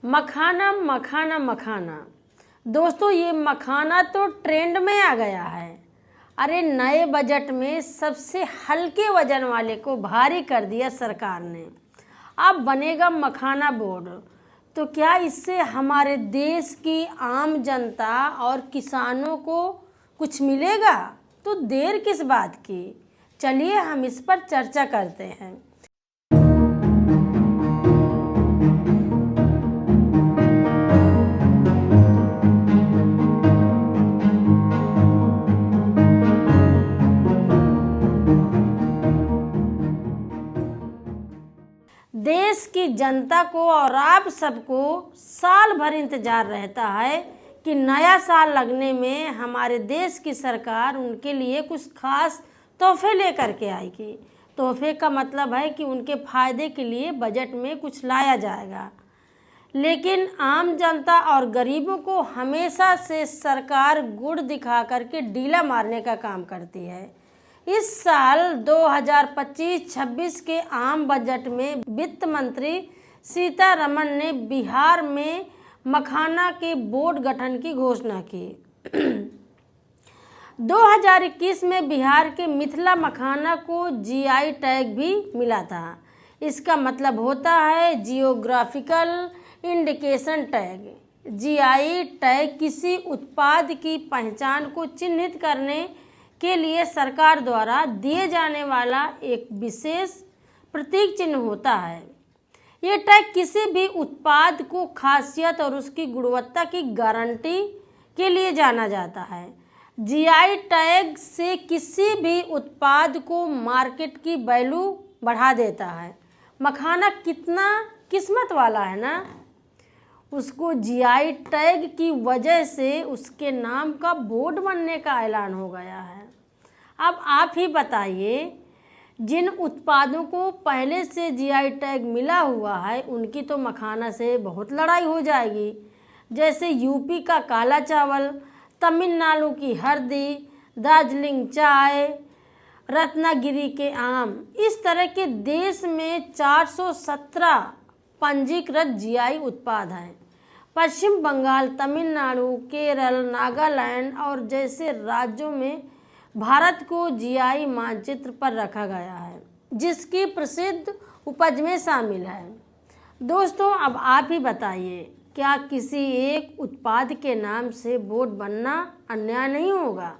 मखाना मखाना मखाना। दोस्तों ये मखाना तो ट्रेंड में आ गया है। अरे नए बजट में सबसे हल्के वजन वाले को भारी कर दिया सरकार ने। अब बनेगा मखाना बोर्ड। तो क्या इससे हमारे देश की आम जनता और किसानों को कुछ मिलेगा? तो देर किस बात की, चलिए हम इस पर चर्चा करते हैं। देश की जनता को और आप सबको साल भर इंतजार रहता है कि नया साल लगने में हमारे देश की सरकार उनके लिए कुछ खास तोहफे लेकर के आएगी। तोहफे का मतलब है कि उनके फायदे के लिए बजट में कुछ लाया जाएगा। लेकिन आम जनता और गरीबों को हमेशा से सरकार गुड़ दिखा करके डीला मारने का काम करती है। इस साल 2025-26 के आम बजट में वित्त मंत्री सीतारमण ने बिहार में मखाना के बोर्ड गठन की घोषणा की। 2021 में बिहार के मिथिला मखाना को जीआई टैग भी मिला था। इसका मतलब होता है geographical indication tag. GI tag किसी उत्पाद की पहचान को चिन्हित करने के लिए सरकार द्वारा दिए जाने वाला एक विशेष प्रतीक चिन्ह होता है। ये टैग किसी भी उत्पाद को खासियत और उसकी गुणवत्ता की गारंटी के लिए जाना जाता है। जीआई टैग से किसी भी उत्पाद को मार्केट की वैल्यू बढ़ा देता है। मखाना कितना किस्मत वाला है ना, उसको जीआई टैग की वजह से उसके नाम का बोर्ड बनने का ऐलान हो गया है। अब आप ही बताइए, जिन उत्पादों को पहले से जीआई टैग मिला हुआ है उनकी तो मखाना से बहुत लड़ाई हो जाएगी। जैसे यूपी का काला चावल, तमिलनाडु की हल्दी, दार्जिलिंग चाय, रत्नागिरी के आम। इस तरह के देश में 417 पंजीकृत जीआई उत्पाद हैं। पश्चिम बंगाल, तमिलनाडु, केरल, नागालैंड और जैसे राज्यों में भारत को जीआई मानचित्र पर रखा गया है, जिसकी प्रसिद्ध उपज में शामिल है। दोस्तों अब आप ही बताइए, क्या किसी एक उत्पाद के नाम से बोर्ड बनना अन्याय नहीं होगा?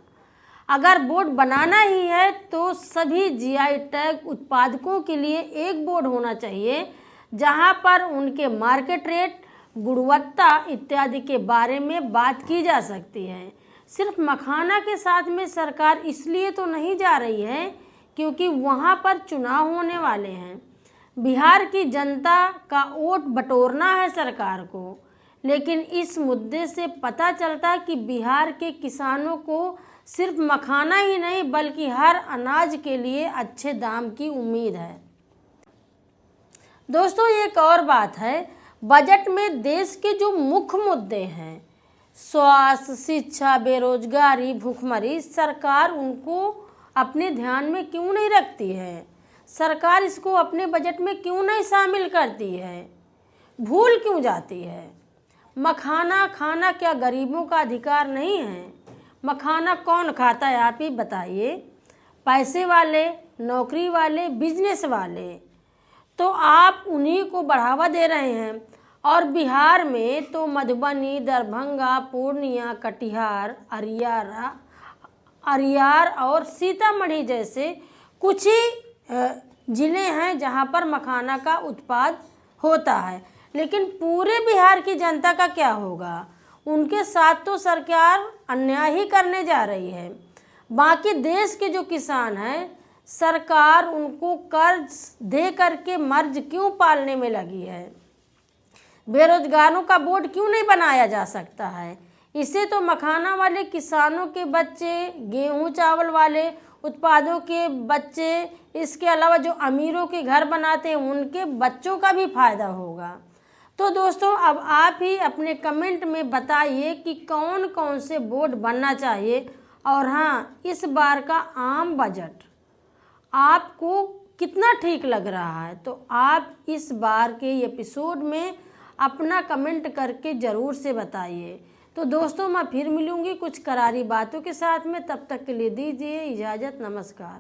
अगर बोर्ड बनाना ही है तो सभी जीआई टैग उत्पादकों के लिए एक बोर्ड होना चाहिए, जहां पर उनके मार्केट रेट, गुणवत्ता इत्यादि के बारे में बात की जा सकती है। सिर्फ मखाना के साथ में सरकार इसलिए तो नहीं जा रही है क्योंकि वहां पर चुनाव होने वाले हैं। बिहार की जनता का वोट बटोरना है सरकार को। लेकिन इस मुद्दे से पता चलता कि बिहार के किसानों को सिर्फ मखाना ही नहीं बल्कि हर अनाज के लिए अच्छे दाम की उम्मीद है। दोस्तों एक और बात है, बजट में देश के जो मुख्य मुद्दे हैं, स्वास्थ्य, शिक्षा, बेरोजगारी, भूखमरी, सरकार उनको अपने ध्यान में क्यों नहीं रखती है? सरकार इसको अपने बजट में क्यों नहीं शामिल करती है? भूल क्यों जाती है? मखाना खाना क्या गरीबों का अधिकार नहीं है? मखाना कौन खाता है आप ही बताइए? पैसे वाले, नौकरी वाले, बिजनेस वाले। तो आप उन्हीं को बढ़ावा दे रहे हैं। और बिहार में तो मधुबनी, दरभंगा, पूर्णिया, कटिहार, अरियार और सीतामढ़ी जैसे कुछ ही जिले हैं जहां पर मखाना का उत्पाद होता है। लेकिन पूरे बिहार की जनता का क्या होगा? उनके साथ तो सरकार अन्याय ही करने जा रही है। बाकी देश के जो किसान हैं, सरकार उनको कर्ज दे करके मर्ज क्यों पालने में लगी है? बेरोजगारों का बोर्ड क्यों नहीं बनाया जा सकता है? इसे तो मखाना वाले किसानों के बच्चे, गेहूं चावल वाले उत्पादों के बच्चे, इसके अलावा जो अमीरों के घर बनाते हैं उनके बच्चों का भी फायदा होगा। तो दोस्तों अब आप ही अपने कमेंट में बताइए कि कौन कौन से बोर्ड बनना चाहिए। और हाँ, इस बार का आम बजट आपको कितना ठीक लग रहा है? तो आप इस बार के एपिसोड में अपना कमेंट करके ज़रूर से बताइए। तो दोस्तों मैं फिर मिलूँगी कुछ करारी बातों के साथ में, तब तक के लिए दीजिए इजाज़त, नमस्कार।